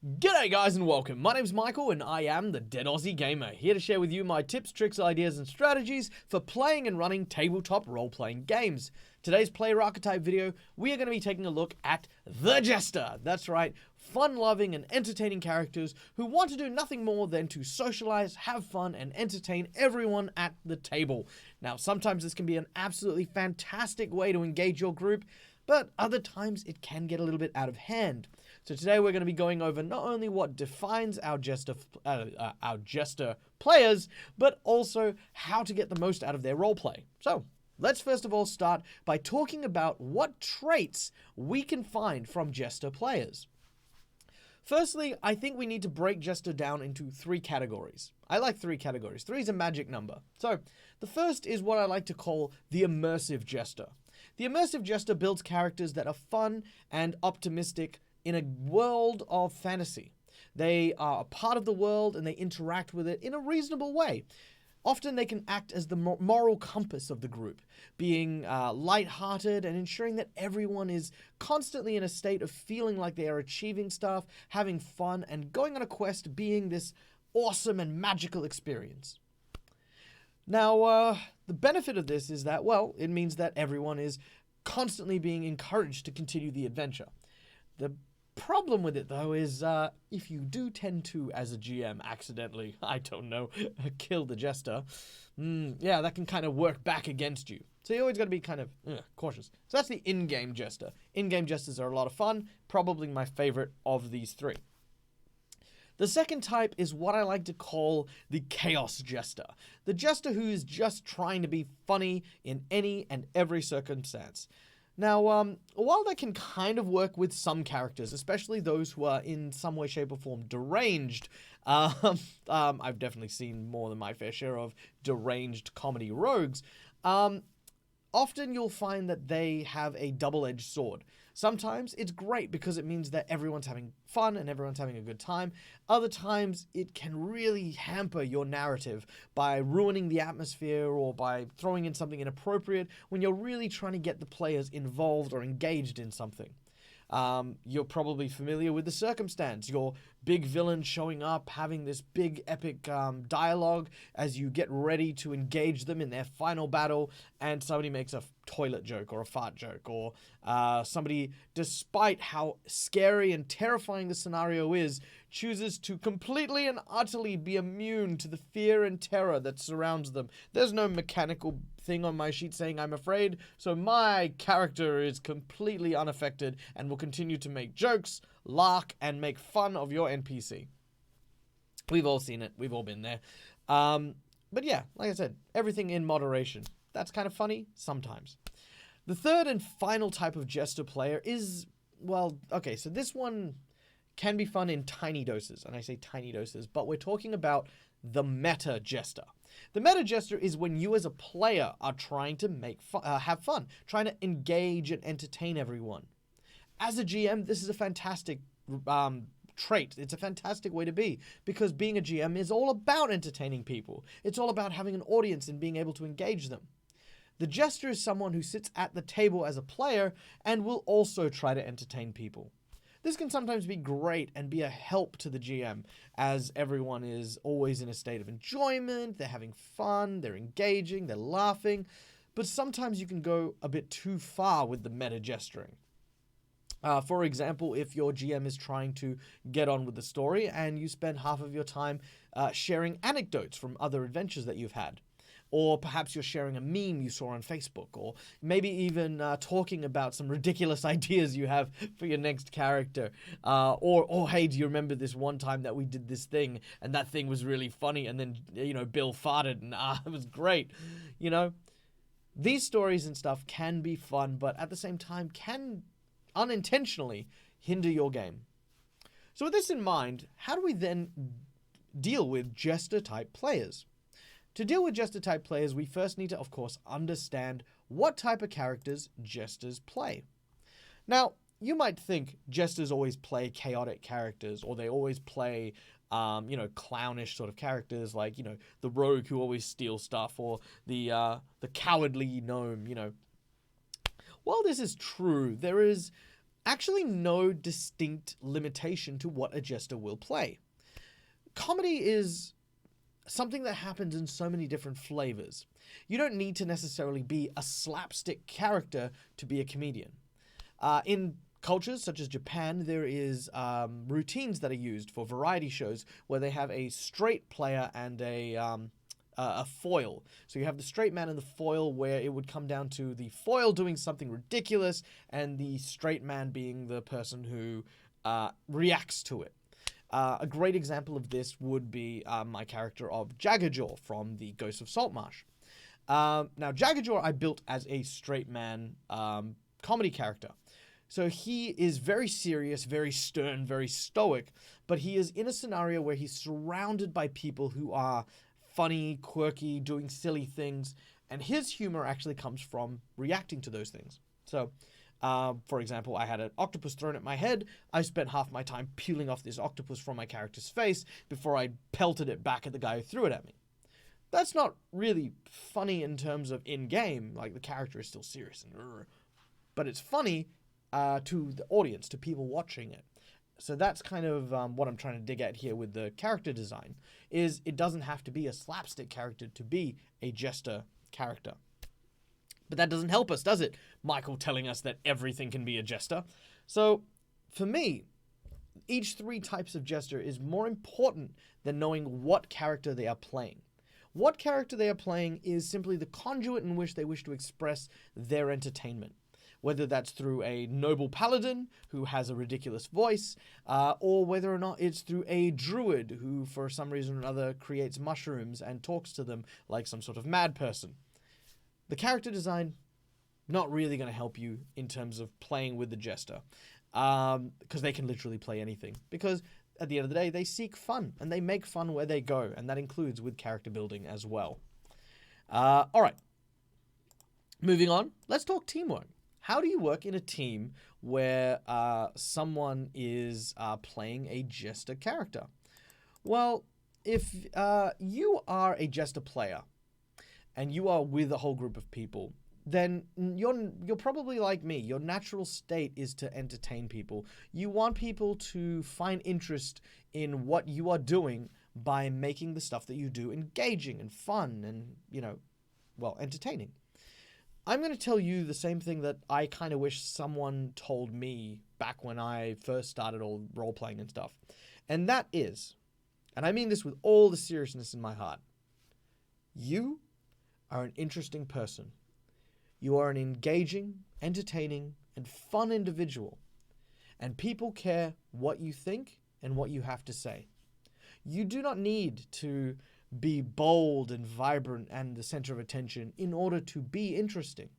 G'day guys and welcome. My name's Michael and I am the Deadaussiegamer, here to share with you my tips, tricks, ideas and strategies for playing and running tabletop role-playing games. Today's player archetype video, we are going to be taking a look at the Jester. That's right, fun-loving and entertaining characters who want to do nothing more than to socialize, have fun and entertain everyone at the table. Now, sometimes this can be an absolutely fantastic way to engage your group, but other times it can get a little bit out of hand. So today we're going to be going over not only what defines our Jester players, but also how to get the most out of their roleplay. So let's first of all start by talking about what traits we can find from Jester players. Firstly, I think we need to break Jester down into three categories. I like three categories. Three is a magic number. So the first is what I like to call the immersive Jester. The immersive Jester builds characters that are fun and optimistic in a world of fantasy. They are a part of the world and they interact with it in a reasonable way. Often they can act as the moral compass of the group, being lighthearted and ensuring that everyone is constantly in a state of feeling like they are achieving stuff, having fun, and going on a quest, being this awesome and magical experience. Now, the benefit of this is that, well, it means that everyone is constantly being encouraged to continue the adventure. The problem with it, though, is if you do tend to, as a GM, accidentally, I don't know, kill the Jester, yeah, that can kind of work back against you. So you always got to be kind of cautious. So that's the in-game Jester. In-game Jesters are a lot of fun, probably my favorite of these three. The second type is what I like to call the Chaos Jester. The Jester who is just trying to be funny in any and every circumstance. Now, while that can kind of work with some characters, especially those who are in some way, shape, or form deranged, I've definitely seen more than my fair share of deranged comedy rogues, often you'll find that they have a double-edged sword. Sometimes it's great because it means that everyone's having fun and everyone's having a good time. Other times it can really hamper your narrative by ruining the atmosphere or by throwing in something inappropriate when you're really trying to get the players involved or engaged in something. You're probably familiar with the circumstance. Your big villain showing up, having this big epic dialogue as you get ready to engage them in their final battle, and somebody makes a toilet joke or a fart joke, or somebody, despite how scary and terrifying the scenario is, chooses to completely and utterly be immune to the fear and terror that surrounds them. There's no mechanical thing on my sheet saying I'm afraid, so my character is completely unaffected and will continue to make jokes, lark, and make fun of your NPC. We've all seen it. We've all been there. But yeah, like I said, everything in moderation. That's kind of funny sometimes. The third and final type of Jester player is, well, okay, so this one can be fun in tiny doses, and I say tiny doses, but we're talking about the meta Jester. The meta Jester is when you as a player are trying to have fun, trying to engage and entertain everyone. As a GM, this is a fantastic trait. It's a fantastic way to be, because being a GM is all about entertaining people. It's all about having an audience and being able to engage them. The Jester is someone who sits at the table as a player and will also try to entertain people. This can sometimes be great and be a help to the GM, as everyone is always in a state of enjoyment, they're having fun, they're engaging, they're laughing, but sometimes you can go a bit too far with the meta gesturing. For example, if your GM is trying to get on with the story and you spend half of your time sharing anecdotes from other adventures that you've had. Or perhaps you're sharing a meme you saw on Facebook, or maybe even talking about some ridiculous ideas you have for your next character. Or hey, do you remember this one time that we did this thing, and that thing was really funny, and then, Bill farted, and it was great. These stories and stuff can be fun, but at the same time can unintentionally hinder your game. So with this in mind, how do we then deal with Jester-type players? To deal with Jester-type players, we first need to, of course, understand what type of characters Jesters play. Now, you might think Jesters always play chaotic characters, or they always play, clownish sort of characters, like, the rogue who always steals stuff, or the cowardly gnome, While this is true, there is actually no distinct limitation to what a jester will play. Comedy is something that happens in so many different flavors. You don't need to necessarily be a slapstick character to be a comedian. In cultures such as Japan, there is routines that are used for variety shows where they have a straight player and a foil. So you have the straight man and the foil, where it would come down to the foil doing something ridiculous and the straight man being the person who reacts to it. A great example of this would be my character of Jaggerjaw from the Ghost of Saltmarsh. Now, Jaggerjaw I built as a straight man comedy character. So he is very serious, very stern, very stoic, but he is in a scenario where he's surrounded by people who are funny, quirky, doing silly things, and his humor actually comes from reacting to those things. So, for example, I had an octopus thrown at my head. I spent half my time peeling off this octopus from my character's face before I pelted it back at the guy who threw it at me. That's not really funny in terms of in-game, like the character is still serious, but it's funny to the audience, to people watching it. So that's kind of what I'm trying to dig at here with the character design, is it doesn't have to be a slapstick character to be a jester character. But that doesn't help us, does it? Michael telling us that everything can be a jester. So, for me, each 3 types of jester is more important than knowing what character they are playing. What character they are playing is simply the conduit in which they wish to express their entertainment. Whether that's through a noble paladin who has a ridiculous voice, or whether or not it's through a druid who, for some reason or another, creates mushrooms and talks to them like some sort of mad person. The character design, not really going to help you in terms of playing with the jester, because they can literally play anything. Because at the end of the day, they seek fun, and they make fun where they go, and that includes with character building as well. All right. Moving on, let's talk teamwork. How do you work in a team where someone is playing a jester character? Well, if you are a jester player and you are with a whole group of people, then you're probably like me. Your natural state is to entertain people. You want people to find interest in what you are doing by making the stuff that you do engaging and fun and, entertaining. I'm going to tell you the same thing that I kind of wish someone told me back when I first started all role-playing and stuff. And that is, and I mean this with all the seriousness in my heart, you are an interesting person. You are an engaging, entertaining, and fun individual. And people care what you think and what you have to say. You do not need to be bold and vibrant and the center of attention in order to be interesting,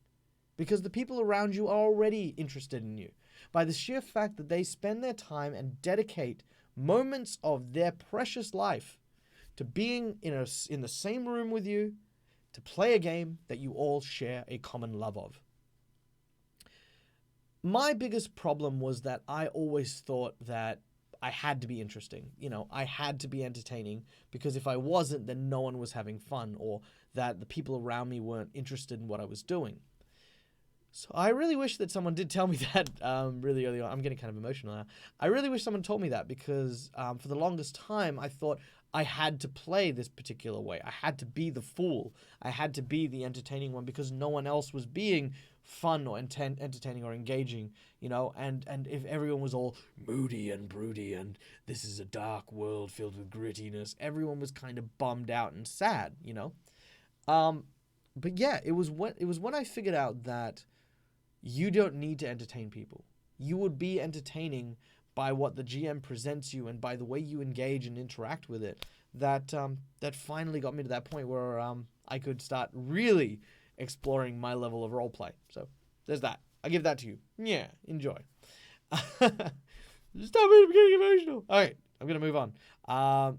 because the people around you are already interested in you by the sheer fact that they spend their time and dedicate moments of their precious life to being in the same room with you to play a game that you all share a common love of. My biggest problem was that I always thought that I had to be interesting. I had to be entertaining, because if I wasn't, then no one was having fun, or that the people around me weren't interested in what I was doing. So I really wish that someone did tell me that really early on. I'm getting kind of emotional now. I really wish someone told me that, because for the longest time I thought I had to play this particular way. I had to be the fool. I had to be the entertaining one, because no one else was being fun or entertaining or engaging, and if everyone was all moody and broody and this is a dark world filled with grittiness, everyone was kind of bummed out and sad, but yeah, it was when I figured out that you don't need to entertain people. You would be entertaining by what the GM presents you and by the way you engage and interact with it, that finally got me to that point where I could start really exploring my level of roleplay. So there's that. I give that to you. Yeah, enjoy. Stop it, I'm getting emotional. All right, I'm going to move on.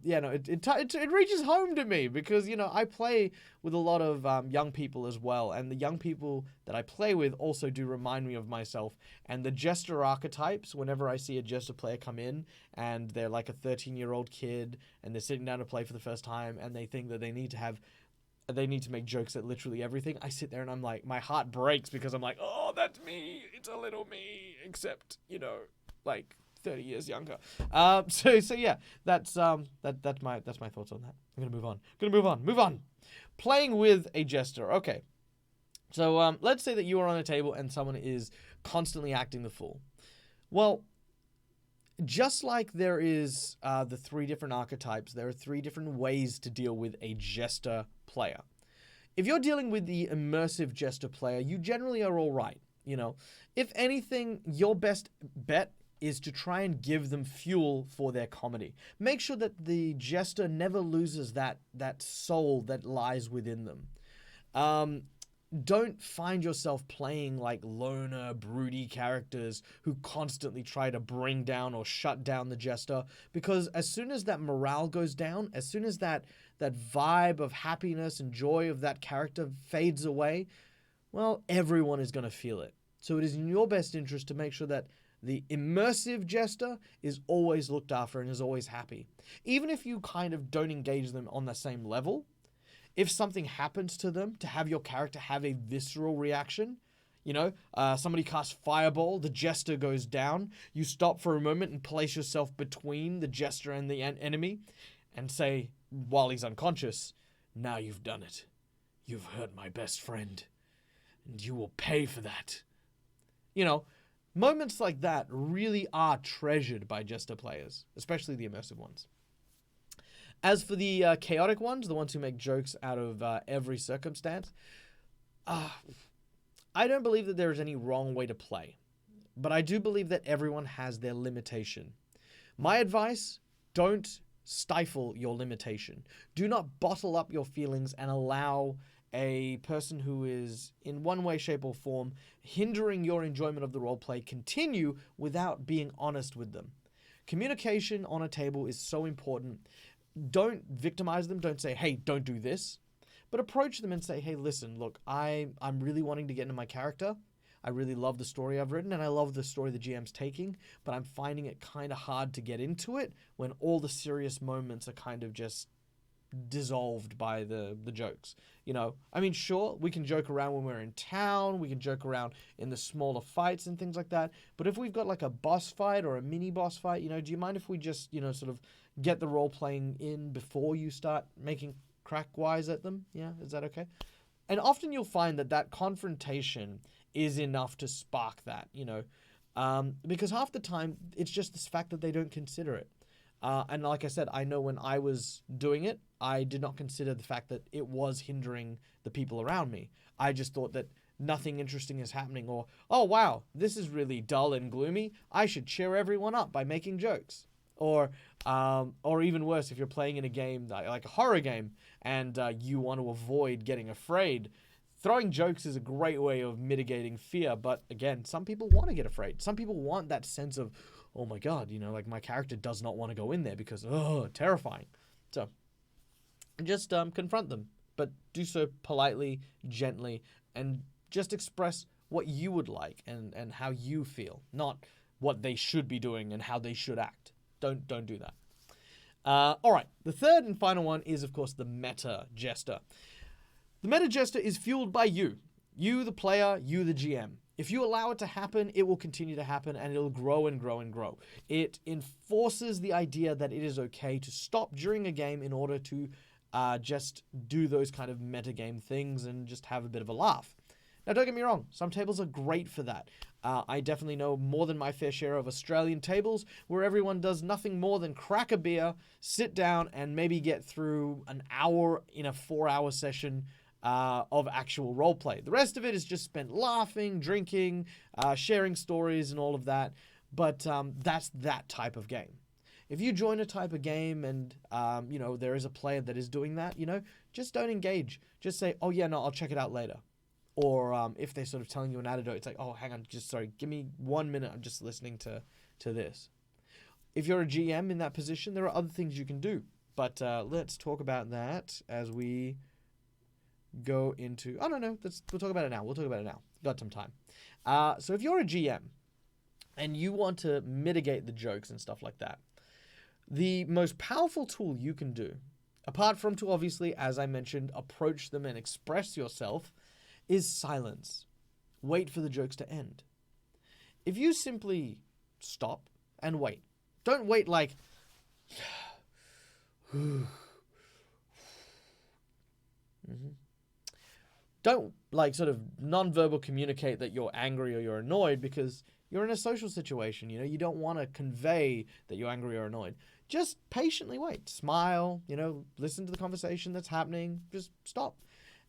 It reaches home to me because, I play with a lot of young people as well. And the young people that I play with also do remind me of myself. And the Jester archetypes, whenever I see a Jester player come in and they're like a 13-year-old kid and they're sitting down to play for the first time and they think that they need to have they need to make jokes at literally everything, I sit there and I'm like, my heart breaks because I'm like, oh, that's me. It's a little me, except, like 30 years younger. So yeah, that's my thoughts on that. I'm gonna move on. Playing with a jester. Okay. So let's say that you are on a table and someone is constantly acting the fool. Well, just like there is the 3 different archetypes, there are 3 different ways to deal with a jester player. If you're dealing with the immersive jester player, you generally are all right. If anything, your best bet is to try and give them fuel for their comedy. Make sure that the jester never loses that soul that lies within them. Don't find yourself playing like loner, broody characters who constantly try to bring down or shut down the jester, because as soon as that morale goes down, as soon as that vibe of happiness and joy of that character fades away, well, everyone is going to feel it. So it is in your best interest to make sure that the immersive jester is always looked after and is always happy. Even if you kind of don't engage them on the same level, if something happens to them, to have your character have a visceral reaction, somebody casts Fireball, the jester goes down, you stop for a moment and place yourself between the jester and the enemy and say, while he's unconscious, now you've done it. You've hurt my best friend, and you will pay for that. Moments like that really are treasured by jester players, especially the immersive ones. As for the chaotic ones, the ones who make jokes out of every circumstance, I don't believe that there is any wrong way to play. But I do believe that everyone has their limitation. My advice, don't stifle your limitation. Do not bottle up your feelings and allow a person who is in one way, shape, or form hindering your enjoyment of the roleplay continue without being honest with them. Communication on a table is so important. Don't victimize them. Don't say, hey, don't do this. But approach them and say, hey, listen, look, I'm really wanting to get into my character. I really love the story I've written, and I love the story the GM's taking, but I'm finding it kind of hard to get into it when all the serious moments are kind of just dissolved by the jokes. Sure, we can joke around when we're in town, we can joke around in the smaller fights and things like that, but if we've got like a boss fight or a mini boss fight, do you mind if we just, sort of get the role playing in before you start making crack wise at them? Yeah, is that okay? And often you'll find that confrontation is enough to spark that, because half the time it's just this fact that they don't consider it. And like I said, I know when I was doing it, I did not consider the fact that it was hindering the people around me. I just thought that nothing interesting is happening, or, oh wow, this is really dull and gloomy. I should cheer everyone up by making jokes. Or even worse, if you're playing in a game like a horror game and you want to avoid getting afraid, throwing jokes is a great way of mitigating fear. But again, some people want to get afraid. Some people want that sense of, oh my god, like my character does not want to go in there because, terrifying. So just confront them, but do so politely, gently, and just express what you would like and how you feel, not what they should be doing and how they should act. Don't do that. All right, the third and final one is, of course, the meta jester. The meta jester is fueled by you. You, the player, you, the GM. If you allow it to happen, it will continue to happen, and it'll grow and grow and grow. It enforces the idea that it is okay to stop during a game in order to just do those kind of metagame things and just have a bit of a laugh. Now, don't get me wrong, some tables are great for that. I definitely know more than my fair share of Australian tables where everyone does nothing more than crack a beer, sit down, and maybe get through an hour in a 4-hour session of actual roleplay. The rest of it is just spent laughing, drinking, sharing stories, and all of that. But that's that type of game. If you join a type of game and, there is a player that is doing that, just don't engage. Just say, oh yeah, no, I'll check it out later. Or if they're sort of telling you an anecdote, it's like, oh, hang on, give me 1 minute. I'm just listening to this. If you're a GM in that position, there are other things you can do. But let's talk about that as we go into... Oh, no, we'll talk about it now. Got some time. So if you're a GM and you want to mitigate the jokes and stuff like that, the most powerful tool you can do apart from to obviously, as I mentioned, approach them and express yourself, is silence. Wait for the jokes to end. If you simply stop and wait, don't wait like, don't like sort of non-verbal communicate that you're angry or you're annoyed, because you're in a social situation. You know, you don't want to convey that you're angry or annoyed. Just patiently wait, smile, you know, listen to the conversation that's happening, just stop.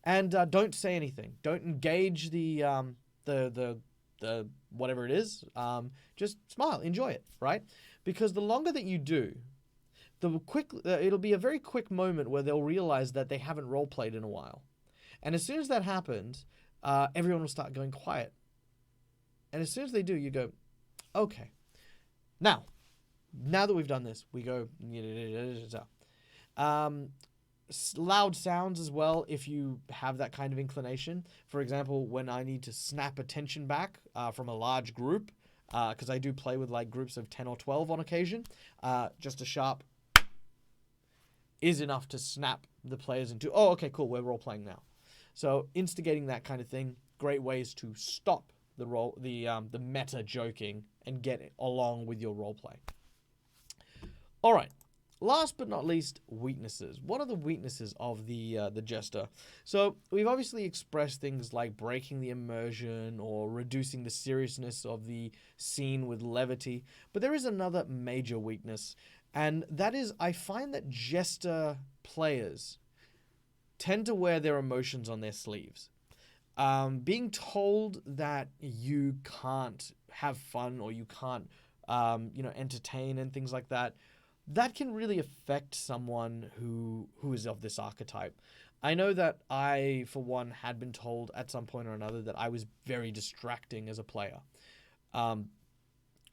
And don't say anything. Don't engage the whatever it is. Just smile, enjoy it, right? Because the longer that you do, it'll be a very quick moment where they'll realize that they haven't role-played in a while. And as soon as that happens, everyone will start going quiet. And as soon as they do, you go, okay. Now that we've done this, we go, loud sounds as well, if you have that kind of inclination. For example, when I need to snap attention back from a large group, because I do play with like groups of 10 or 12 on occasion, just a sharp is enough to snap the players into, oh, okay, cool, we're role-playing now. So instigating that kind of thing, great ways to stop the meta joking and get along with your roleplay. All right, last but not least, weaknesses. What are the weaknesses of the Jester? So we've obviously expressed things like breaking the immersion or reducing the seriousness of the scene with levity, but there is another major weakness, and that is I find that Jester players tend to wear their emotions on their sleeves. Being told that you can't have fun or you can't, entertain and things like that, that can really affect someone who is of this archetype. I know that I, for one, had been told at some point or another that I was very distracting as a player,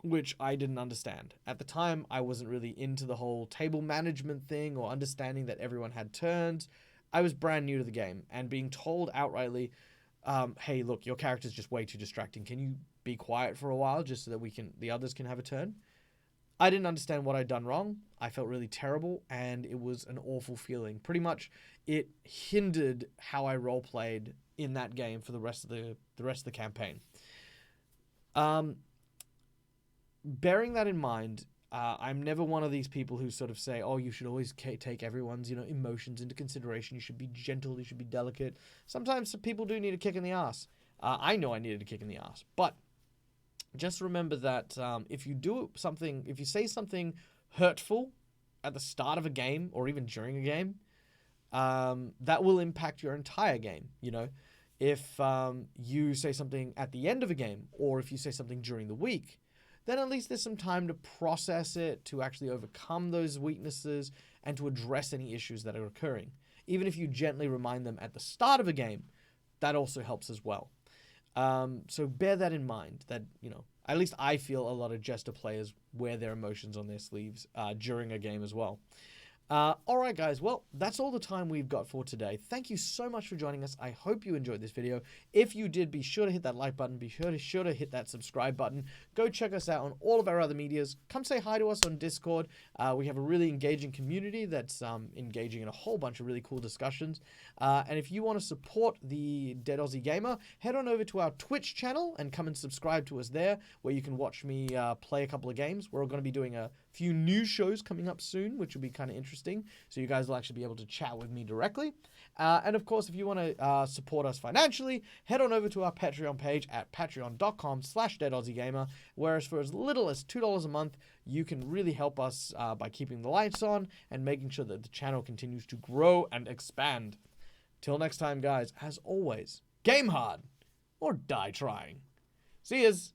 which I didn't understand. At the time, I wasn't really into the whole table management thing or understanding that everyone had turns. I was brand new to the game, and being told outrightly, hey, look, your character's just way too distracting. Can you be quiet for a while just so that the others can have a turn? I didn't understand what I'd done wrong. I felt really terrible, and it was an awful feeling. Pretty much, it hindered how I roleplayed in that game for the rest of the campaign. Bearing that in mind, I'm never one of these people who sort of say, oh, you should always take everyone's, emotions into consideration. You should be gentle. You should be delicate. Sometimes people do need a kick in the ass. I know I needed a kick in the ass. But just remember that if you say something hurtful at the start of a game or even during a game, that will impact your entire game. If you say something at the end of a game, or if you say something during the week, then at least there's some time to process it, to actually overcome those weaknesses, and to address any issues that are occurring. Even if you gently remind them at the start of a game, that also helps as well. So bear that in mind, that, at least I feel a lot of Jester players wear their emotions on their sleeves during a game as well. Alright guys, well, that's all the time we've got for today. Thank you so much for joining us. I hope you enjoyed this video. If you did, be sure to hit that like button, be sure to hit that subscribe button. Go check us out on all of our other medias. Come say hi to us on Discord. We have a really engaging community that's engaging in a whole bunch of really cool discussions. And if you want to support the Deadaussiegamer, head on over to our Twitch channel and come and subscribe to us there, where you can watch me play a couple of games. We're going to be doing a few new shows coming up soon, which will be kind of interesting, so you guys will actually be able to chat with me directly. And of course, if you want to support us financially, head on over to our Patreon page at patreon.com/DeadAussieGamer, whereas for as little as $2 a month, you can really help us by keeping the lights on and making sure that the channel continues to grow and expand. Till next time, guys, as always, game hard or die trying. See yas!